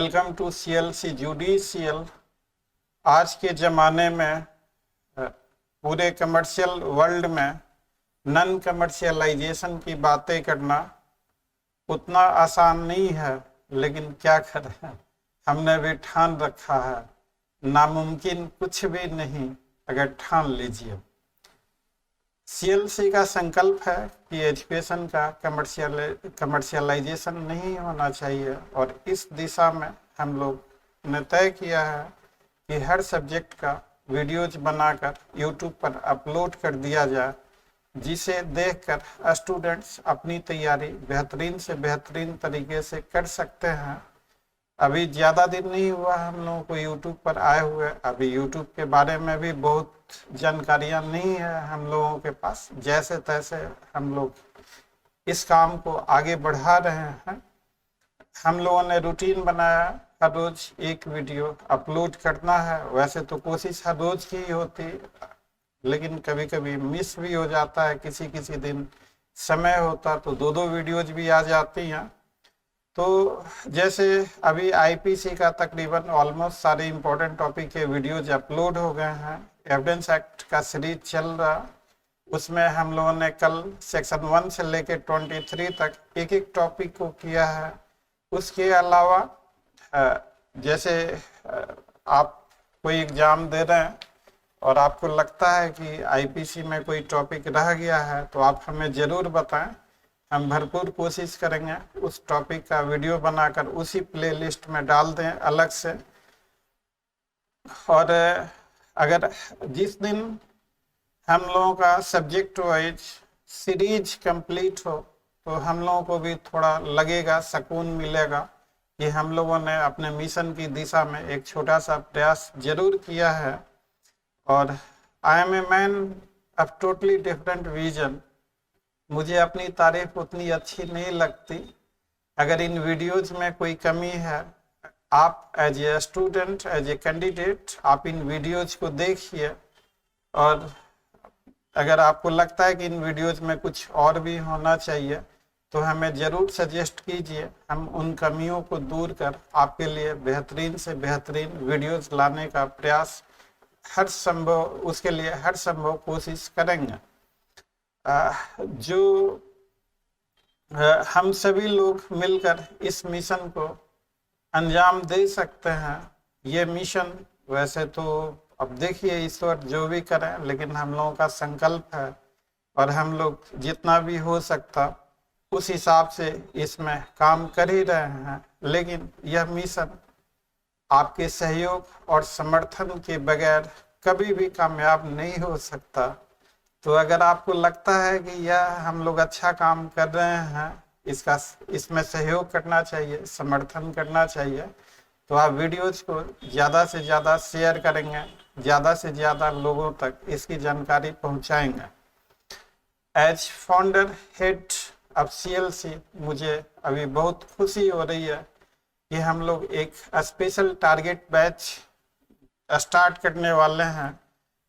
Welcome to CLC judicial. आज के ज़माने में पूरे कमर्शियल वर्ल्ड में नॉन कमर्शियलाइजेशन की बातें करना उतना आसान नहीं है, लेकिन क्या करें, हमने भी ठान रखा है। नामुमकिन कुछ भी नहीं अगर ठान लीजिए। CLC का संकल्प है कि एजुकेशन का कमर्शियलाइजेशन नहीं होना चाहिए, और इस दिशा में हम लोग ने तय किया है कि हर सब्जेक्ट का वीडियोज बनाकर YouTube पर अपलोड कर दिया जाए, जिसे देखकर स्टूडेंट्स अपनी तैयारी बेहतरीन से बेहतरीन तरीके से कर सकते हैं। अभी ज़्यादा दिन नहीं हुआ हम लोगों को YouTube पर आए हुए। अभी YouTube के बारे में भी बहुत जानकारियां नहीं है हम लोगों के पास। जैसे तैसे हम लोग इस काम को आगे बढ़ा रहे हैं। हम लोगों ने रूटीन बनाया, हर रोज एक वीडियो अपलोड करना है। वैसे तो कोशिश हर रोज की ही होती, लेकिन कभी कभी मिस भी हो जाता है। किसी किसी दिन समय होता तो दो वीडियोज भी आ जाती हैं। तो जैसे अभी IPC का तकरीबन ऑलमोस्ट सारे इम्पोर्टेंट टॉपिक के वीडियोज अपलोड हो गए हैं। एविडेंस एक्ट का सीरीज चल रहा, उसमें हम लोगों ने कल सेक्शन 1 से लेकर 23 तक एक एक टॉपिक को किया है। उसके अलावा जैसे आप कोई एग्ज़ाम दे रहे हैं और आपको लगता है कि IPC में कोई टॉपिक रह गया है, तो आप हमें ज़रूर बताएं। हम भरपूर कोशिश करेंगे उस टॉपिक का वीडियो बनाकर उसी प्लेलिस्ट में डाल दें अलग से। और अगर जिस दिन हम लोगों का सब्जेक्ट वाइज सीरीज कंप्लीट हो, तो हम लोगों को भी थोड़ा लगेगा, सुकून मिलेगा कि हम लोगों ने अपने मिशन की दिशा में एक छोटा सा प्रयास जरूर किया है। और I am a man of totally different vision. मुझे अपनी तारीफ उतनी अच्छी नहीं लगती। अगर इन वीडियोज में कोई कमी है, आप as a student, as a candidate, आप इन वीडियोज को देखिए, और अगर आपको लगता है कि इन वीडियोज में कुछ और भी होना चाहिए, तो हमें ज़रूर सजेस्ट कीजिए। हम उन कमियों को दूर कर आपके लिए बेहतरीन से बेहतरीन वीडियोज लाने का प्रयास उसके लिए हर संभव कोशिश करेंगे। जो हम सभी लोग मिलकर इस मिशन को अंजाम दे सकते हैं। ये मिशन वैसे तो अब देखिए ईश्वर जो भी करें, लेकिन हम लोगों का संकल्प है और हम लोग जितना भी हो सकता उस हिसाब से इसमें काम कर ही रहे हैं। लेकिन यह मिशन आपके सहयोग और समर्थन के बगैर कभी भी कामयाब नहीं हो सकता। तो अगर आपको लगता है कि यह हम लोग अच्छा काम कर रहे हैं, इसमें सहयोग करना चाहिए, समर्थन करना चाहिए, तो आप वीडियोज को ज़्यादा से ज़्यादा शेयर करेंगे, ज़्यादा से ज़्यादा लोगों तक इसकी जानकारी पहुंचाएंगे। As founder head of CLC, मुझे अभी बहुत खुशी हो रही है कि हम लोग एक स्पेशल टारगेट बैच स्टार्ट करने वाले हैं,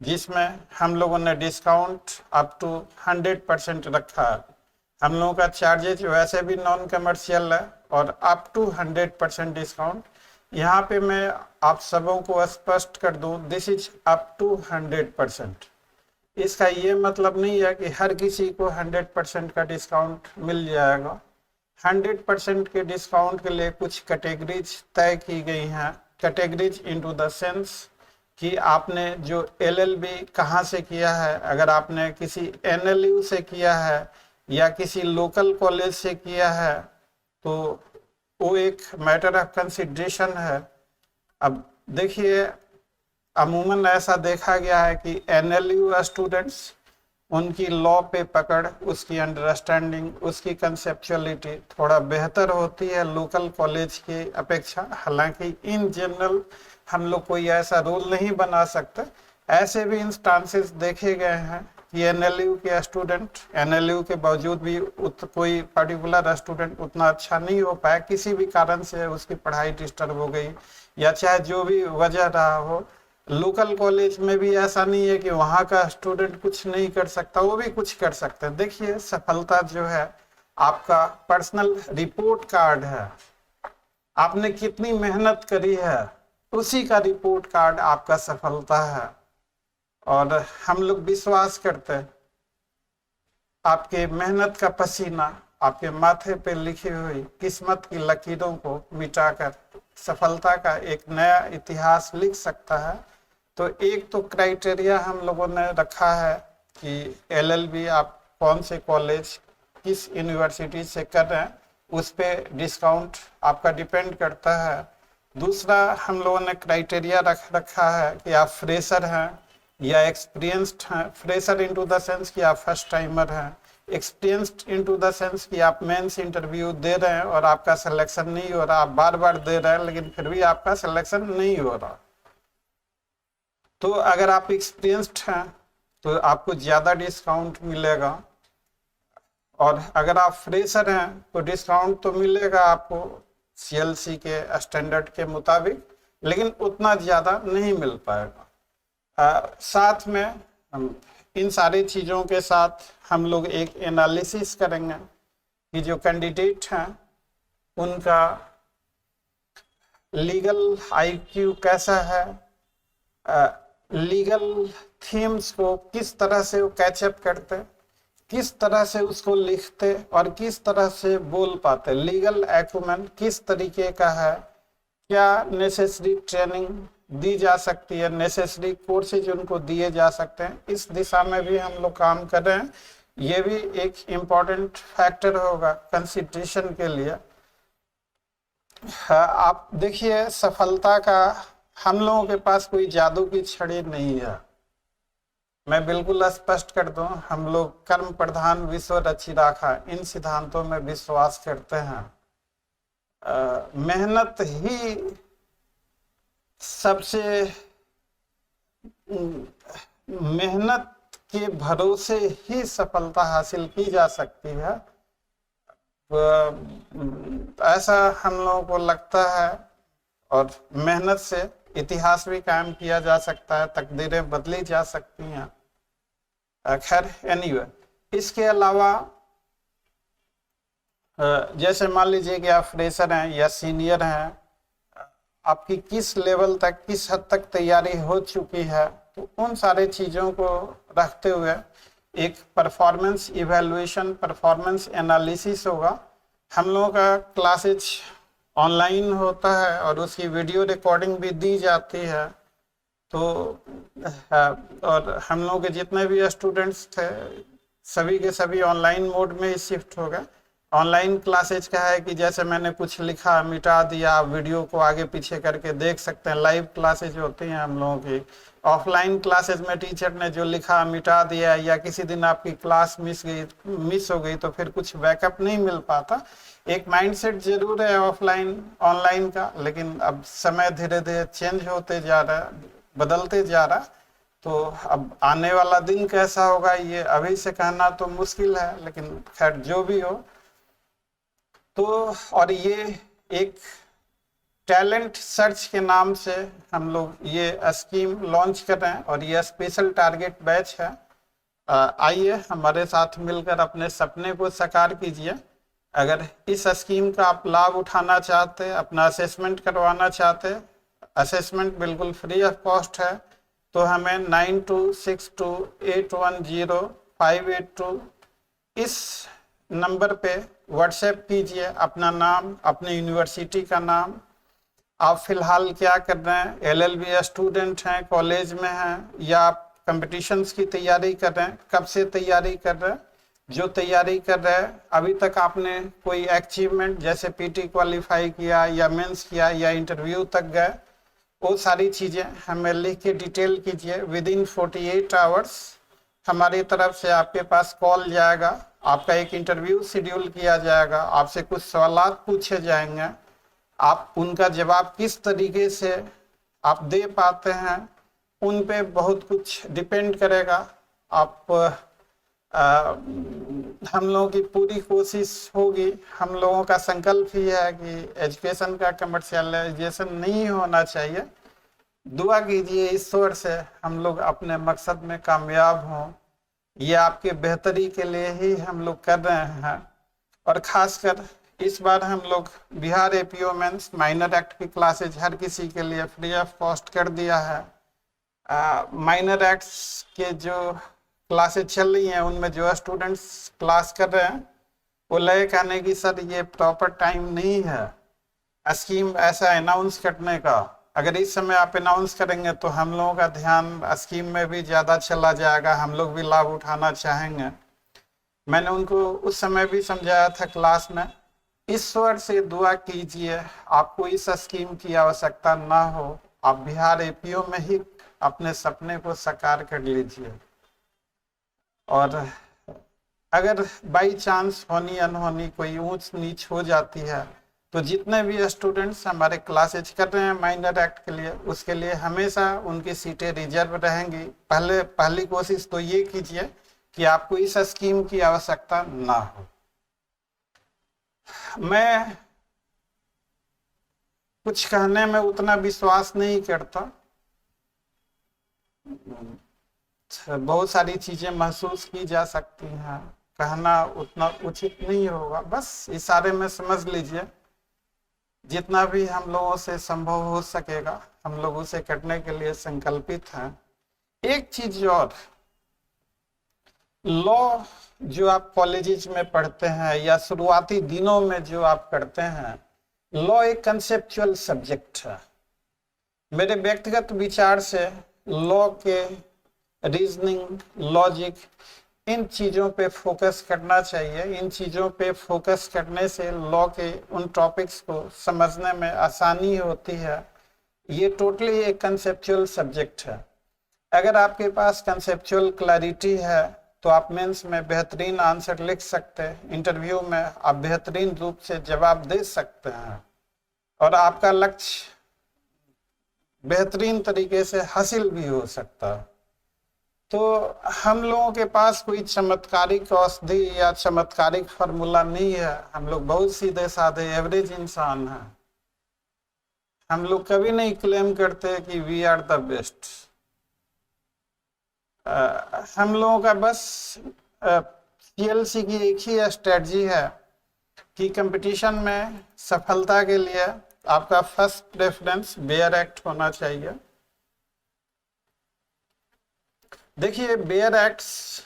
जिसमें हम लोगों ने डिस्काउंट अप टू 100% रखा है। हम लोगों का चार्जेज वैसे भी नॉन कमर्शियल है, और अप टू 100% डिस्काउंट। यहाँ पे मैं आप सबों को स्पष्ट कर दूँ, दिस इज अप टू 100%। इसका ये मतलब नहीं है कि हर किसी को 100% का डिस्काउंट मिल जाएगा। 100% के डिस्काउंट के लिए कुछ कैटेगरीज तय की गई हैं। कैटेगरीज इनटू द सेंस कि आपने जो LLB कहाँ से किया है, अगर आपने किसी NLU से किया है या किसी लोकल कॉलेज से किया है, तो वो एक मैटर ऑफ कंसिडरेशन है। अब देखिए, अमूमन ऐसा देखा गया है कि NLU स्टूडेंट्स, उनकी लॉ पे पकड़, उसकी अंडरस्टैंडिंग, उसकी कंसेप्चुअलिटी थोड़ा बेहतर होती है लोकल कॉलेज की अपेक्षा। हालांकि इन जनरल हम लोग कोई ऐसा रूल नहीं बना सकते। ऐसे भी इंस्टांसेस देखे गए हैं कि NLU के स्टूडेंट, NLU के बावजूद भी कोई पर्टिकुलर स्टूडेंट उतना अच्छा नहीं हो पाया, किसी भी कारण से उसकी पढ़ाई डिस्टर्ब हो गई, या चाहे जो भी वजह रहा हो। लोकल कॉलेज में भी ऐसा नहीं है कि वहाँ का स्टूडेंट कुछ नहीं कर सकता, वो भी कुछ कर सकते हैं। देखिए, सफलता जो है आपका पर्सनल रिपोर्ट कार्ड है। आपने कितनी मेहनत करी है, उसी का रिपोर्ट कार्ड आपका सफलता है। और हम लोग विश्वास करते हैं आपके मेहनत का पसीना आपके माथे पे लिखी हुई किस्मत की लकीरों को मिटाकर सफलता का एक नया इतिहास लिख सकता है। तो एक तो क्राइटेरिया हम लोगों ने रखा है कि LLB आप कौन से कॉलेज किस यूनिवर्सिटी से कर रहे हैं, उस पर डिस्काउंट आपका डिपेंड करता है। दूसरा हम लोगों ने क्राइटेरिया रखा है कि आप फ्रेशर हैं या एक्सपीरियंस्ड हैं। फ्रेशर इनटू द सेंस कि आप फर्स्ट टाइमर हैं, एक्सपीरियंस्ड इनटू द सेंस कि आप मेंस इंटरव्यू दे रहे हैं और आपका सिलेक्शन नहीं हो रहा, आप बार बार दे रहे हैं लेकिन फिर भी आपका सिलेक्शन नहीं हो रहा। तो अगर आप एक्सपीरियंस्ड हैं तो आपको ज़्यादा डिस्काउंट मिलेगा, और अगर आप फ्रेशर हैं तो डिस्काउंट तो मिलेगा आपको CLC के स्टैंडर्ड के मुताबिक, लेकिन उतना ज़्यादा नहीं मिल पाएगा। साथ में इन सारी चीज़ों के साथ हम लोग एक एनालिसिस करेंगे कि जो कैंडिडेट हैं उनका लीगल IQ कैसा है, लीगल थीम्स को किस तरह से वो कैचअप करते, किस तरह से उसको लिखते और किस तरह से बोल पाते, लीगल एक्यूमेंट किस तरीके का है, क्या नेसेसरी ट्रेनिंग दी जा सकती है, नेसेसरी कोर्सेज उनको दिए जा सकते हैं। इस दिशा में भी हम लोग काम कर रहे हैं। ये भी एक इम्पॉर्टेंट फैक्टर होगा कंसिडरेशन के लिए। आप देखिए सफलता का हम लोगों के पास कोई जादू की छड़ी नहीं है। मैं बिल्कुल स्पष्ट कर दूं, हम लोग कर्म प्रधान विश्व रचि राखा इन सिद्धांतों में विश्वास करते हैं। मेहनत ही सबसे, मेहनत के भरोसे ही सफलता हासिल की जा सकती है, ऐसा हम लोगों को लगता है। और मेहनत से इतिहास भी कायम किया जा सकता है, तकदीरें बदली जा सकती हैं। खैर एनीवे, इसके अलावा जैसे मान लीजिए कि आप फ्रेशर हैं या सीनियर हैं, आपकी किस लेवल तक किस हद तक तैयारी हो चुकी है, तो उन सारे चीज़ों को रखते हुए एक परफॉर्मेंस इवैल्यूएशन परफॉर्मेंस एनालिसिस होगा। हम लोगों का क्लासेज ऑनलाइन होता है और उसकी वीडियो रिकॉर्डिंग भी दी जाती है। तो और हम लोगों के जितने भी स्टूडेंट्स थे सभी के सभी ऑनलाइन मोड में ही शिफ्ट हो गए। ऑनलाइन क्लासेज का है कि जैसे मैंने कुछ लिखा मिटा दिया, आप वीडियो को आगे पीछे करके देख सकते हैं। लाइव क्लासेज होती हैं हम लोगों की। ऑफलाइन क्लासेज में टीचर ने जो लिखा मिटा दिया, या किसी दिन आपकी क्लास मिस हो गई तो फिर कुछ बैकअप नहीं मिल पाता। एक माइंडसेट जरूर है ऑफलाइन ऑनलाइन का, लेकिन अब समय धीरे धीरे चेंज होते जा रहा है, बदलते जा रहा है। तो अब आने वाला दिन कैसा होगा ये अभी से कहना तो मुश्किल है, लेकिन खैर जो भी हो। तो और ये एक टैलेंट सर्च के नाम से हम लोग ये स्कीम लॉन्च कर रहे हैं और ये स्पेशल टारगेट बैच है। आइए हमारे साथ मिलकर अपने सपने को साकार कीजिए। अगर इस स्कीम का आप लाभ उठाना चाहते हैं, अपना असेसमेंट करवाना चाहते हैं, असेसमेंट बिल्कुल फ्री ऑफ कॉस्ट है, तो हमें 9262810582 इस नंबर पे व्हाट्सएप कीजिए अपना नाम, अपने यूनिवर्सिटी का नाम, आप फिलहाल क्या कर रहे हैं, LLB स्टूडेंट हैं, कॉलेज में हैं, या आप कंपटीशंस की तैयारी कर रहे हैं, कब से तैयारी कर रहे हैं, जो तैयारी कर रहे हैं अभी तक आपने कोई अचीवमेंट जैसे PT क्वालिफाई किया या मेंस किया या इंटरव्यू तक गए, वो सारी चीज़ें हमें लिख के डिटेल कीजिए। विदिन 48 आवर्स हमारी तरफ से आपके पास कॉल जाएगा, आपका एक इंटरव्यू शेड्यूल किया जाएगा, आपसे कुछ सवाल पूछे जाएंगे, आप उनका जवाब किस तरीके से आप दे पाते हैं उन पे बहुत कुछ डिपेंड करेगा। आप हम लोगों की पूरी कोशिश होगी, हम लोगों का संकल्प ही है कि एजुकेशन का कमर्शियलाइजेशन नहीं होना चाहिए। दुआ कीजिए ईश्वर से हम लोग अपने मकसद में कामयाब हों, ये आपके बेहतरी के लिए ही हम लोग कर रहे हैं। और ख़ासकर इस बार हम लोग Bihar APO mains minor act की क्लासेज हर किसी के लिए फ्री ऑफ कॉस्ट कर दिया है। माइनर एक्ट्स के जो क्लासेज चल रही हैं उनमें जो स्टूडेंट्स क्लास कर रहे हैं वो लय कहने की सर ये प्रॉपर टाइम नहीं है स्कीम ऐसा अनाउंस करने का। अगर इस समय आप अनाउंस करेंगे तो हम लोगों का ध्यान स्कीम में भी ज़्यादा चला जाएगा, हम लोग भी लाभ उठाना चाहेंगे। मैंने उनको उस समय भी समझाया था क्लास में, ईश्वर से दुआ कीजिए आपको इस स्कीम की आवश्यकता ना हो, आप बिहार एपीओ में ही अपने सपने को साकार कर लीजिए। और अगर बाई चांस होनी अनहोनी कोई ऊंच नीच हो जाती है तो जितने भी स्टूडेंट्स हमारे क्लासेज कर रहे हैं माइनर एक्ट के लिए, उसके लिए हमेशा उनकी सीटें रिजर्व रहेंगी। पहली कोशिश तो ये कीजिए कि आपको इस स्कीम की आवश्यकता ना हो। मैं कुछ कहने में उतना विश्वास नहीं करता, बहुत सारी चीजें महसूस की जा सकती हैं, कहना उतना उचित नहीं होगा, बस इशारे में समझ लीजिए। जितना भी हम लोगों से संभव हो सकेगा हम लोग उसे करने के लिए संकल्पित हैं। एक चीज और, लॉ जो आप कॉलेजेस में पढ़ते हैं या शुरुआती दिनों में जो आप करते हैं, लॉ एक कंसेप्चुअल सब्जेक्ट है। मेरे व्यक्तिगत विचार से लॉ के रीजनिंग, लॉजिक, इन चीज़ों पे फोकस करना चाहिए। इन चीज़ों पे फोकस करने से लॉ के उन टॉपिक्स को समझने में आसानी होती है। ये टोटली एक कंसेप्चुअल सब्जेक्ट है। अगर आपके पास कंसेप्चुअल क्लैरिटी है तो आप मेंस में बेहतरीन आंसर लिख सकते हैं, इंटरव्यू में आप बेहतरीन रूप से जवाब दे सकते हैं और आपका लक्ष्य बेहतरीन तरीके से हासिल भी हो सकता है। तो हम लोगों के पास कोई चमत्कारिक औषधि या चमत्कारिक फार्मूला नहीं है। हम लोग बहुत सीधे साधे एवरेज इंसान हैं। हम लोग कभी नहीं क्लेम करते कि वी आर द बेस्ट। हम लोगों का बस सीएलसी की एक ही स्ट्रेटजी है कि कंपटीशन में सफलता के लिए आपका फर्स्ट प्रेफरेंस बेयर एक्ट होना चाहिए। देखिए, बेयर एक्ट्स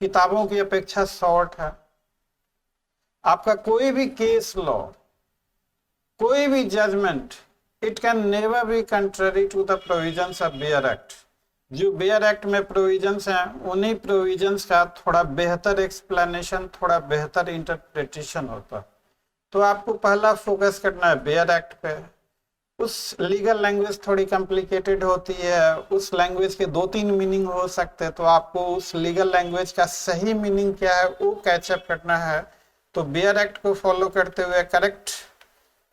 किताबों की अपेक्षा शॉर्ट है। आपका कोई भी केस लॉ, कोई भी judgment, it can never be contrary to the provisions of bare act. जो बेयर एक्ट में प्रोविजंस हैं उन्हीं प्रोविजंस का थोड़ा बेहतर एक्सप्लेनेशन, थोड़ा बेहतर इंटरप्रिटेशन होता है। तो आपको पहला फोकस करना है बेयर एक्ट पे। उस लीगल लैंग्वेज थोड़ी कॉम्प्लिकेटेड होती है, उस लैंग्वेज के 2-3 मीनिंग हो सकते हैं, तो आपको उस लीगल लैंग्वेज का सही मीनिंग क्या है वो कैचअप करना है। तो बेयर एक्ट को फॉलो करते हुए करेक्ट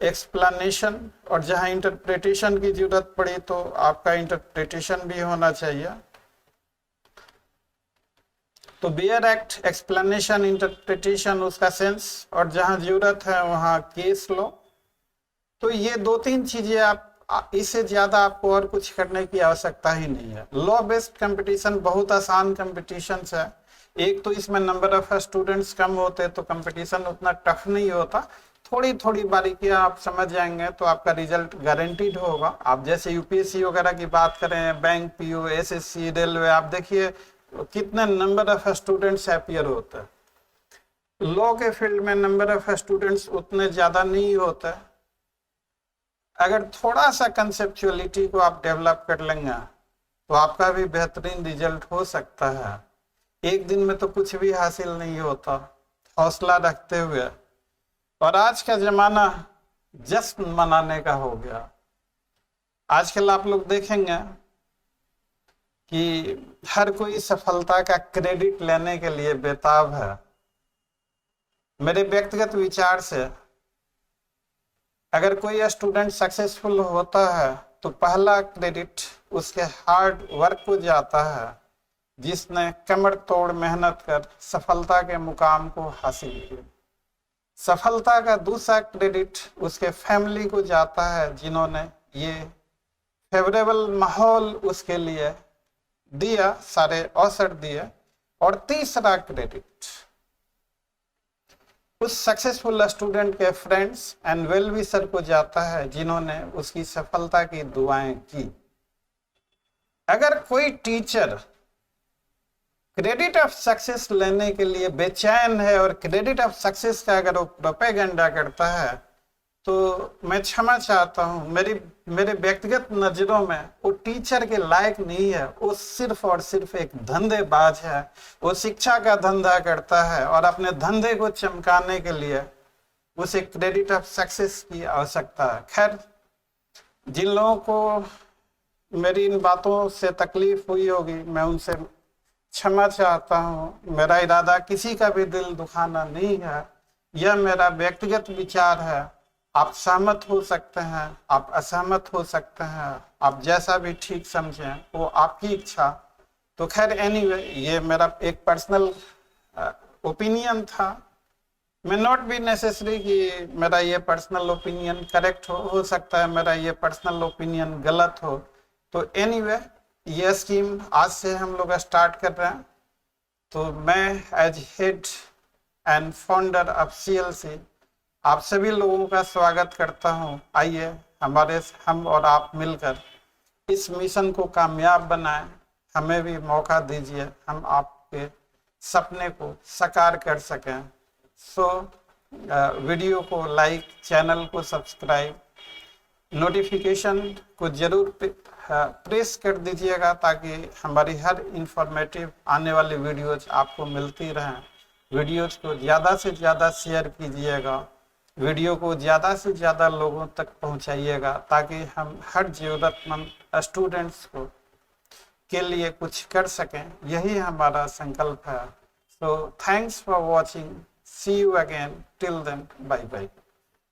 एक्सप्लेनेशन, और जहां इंटरप्रिटेशन की जरूरत पड़ी तो आपका इंटरप्रिटेशन भी होना चाहिए। तो बेयर एक्ट, एक्सप्लेनेशन, इंटरप्रिटेशन, उसका सेंस, और जहां जरूरत है वहां केस लो। तो ये 2-3 चीजें, आप इससे ज्यादा आपको और कुछ करने की आवश्यकता ही नहीं है। लॉ बेस्ड कंपटीशन बहुत आसान कंपटीशन है। एक तो इसमें नंबर ऑफ स्टूडेंट्स कम होते तो कंपटीशन उतना टफ नहीं होता। थोड़ी थोड़ी बारीकियां आप समझ जाएंगे तो आपका रिजल्ट गारंटीड होगा। आप जैसे यूपीएससी वगैरह की बात करें, बैंक, पीओ, एसएससी, रेलवे, आप देखिए कितने नंबर ऑफ स्टूडेंट्स अपियर होते हैं। लॉ के फील्ड में नंबर ऑफ स्टूडेंट्स उतने ज्यादा नहीं होते। अगर थोड़ा सा कंसेप्चुअलिटी को आप डेवलप कर लेंगे तो आपका भी बेहतरीन रिजल्ट हो सकता है। एक दिन में तो कुछ भी हासिल नहीं होता, हौसला रखते हुए। और आज का जमाना जश्न मनाने का हो गया। आजकल आप लोग देखेंगे कि हर कोई सफलता का क्रेडिट लेने के लिए बेताब है। मेरे व्यक्तिगत विचार से अगर कोई स्टूडेंट सक्सेसफुल होता है तो पहला क्रेडिट उसके हार्ड वर्क को जाता है, जिसने कमर तोड़ मेहनत कर सफलता के मुकाम को हासिल किया। सफलता का दूसरा क्रेडिट उसके फैमिली को जाता है, जिन्होंने ये फेवरेबल माहौल उसके लिए दिया, सारे अवसर दिए। और तीसरा क्रेडिट उस सक्सेसफुल स्टूडेंट के फ्रेंड्स एंड वेल विशर को जाता है जिन्होंने उसकी सफलता की दुआएं की। अगर कोई टीचर क्रेडिट ऑफ सक्सेस लेने के लिए बेचैन है और क्रेडिट ऑफ सक्सेस का अगर वो प्रोपेगेंडा करता है तो मैं क्षमा चाहता हूँ, मेरे व्यक्तिगत नजरों में वो टीचर के लायक नहीं है। वो सिर्फ और सिर्फ एक धंधेबाज है। वो शिक्षा का धंधा करता है और अपने धंधे को चमकाने के लिए उसे क्रेडिट ऑफ सक्सेस की आवश्यकता है। खैर, जिन लोगों को मेरी इन बातों से तकलीफ हुई होगी, मैं उनसे क्षमा चाहता हूँ। मेरा इरादा किसी का भी दिल दुखाना नहीं है। यह मेरा व्यक्तिगत विचार है। आप सहमत हो सकते हैं, आप असहमत हो सकते हैं, आप जैसा भी ठीक समझें, वो आपकी इच्छा। तो खैर एनीवे, ये मेरा एक पर्सनल ओपिनियन था। मे नॉट बी नेसेसरी कि मेरा ये पर्सनल ओपिनियन करेक्ट हो सकता है मेरा ये पर्सनल ओपिनियन गलत हो। तो एनीवे, ये स्कीम आज से हम लोग स्टार्ट कर रहे हैं। तो मैं as head and founder of CLC आप सभी लोगों का स्वागत करता हूं। आइए हम और आप मिलकर इस मिशन को कामयाब बनाएं। हमें भी मौका दीजिए, हम आपके सपने को साकार कर सकें। सो वीडियो को लाइक, चैनल को सब्सक्राइब, नोटिफिकेशन को जरूर प्रेस कर दीजिएगा ताकि हमारी हर इंफॉर्मेटिव आने वाली वीडियोज आपको मिलती रहें। वीडियोज को ज़्यादा से ज़्यादा शेयर कीजिएगा, वीडियो को ज़्यादा से ज़्यादा लोगों तक पहुंचाइएगा ताकि हम हर ज़रूरतमंद स्टूडेंट्स को के लिए कुछ कर सकें। यही हमारा संकल्प है। So thanks for watching, see you again, till then, bye bye.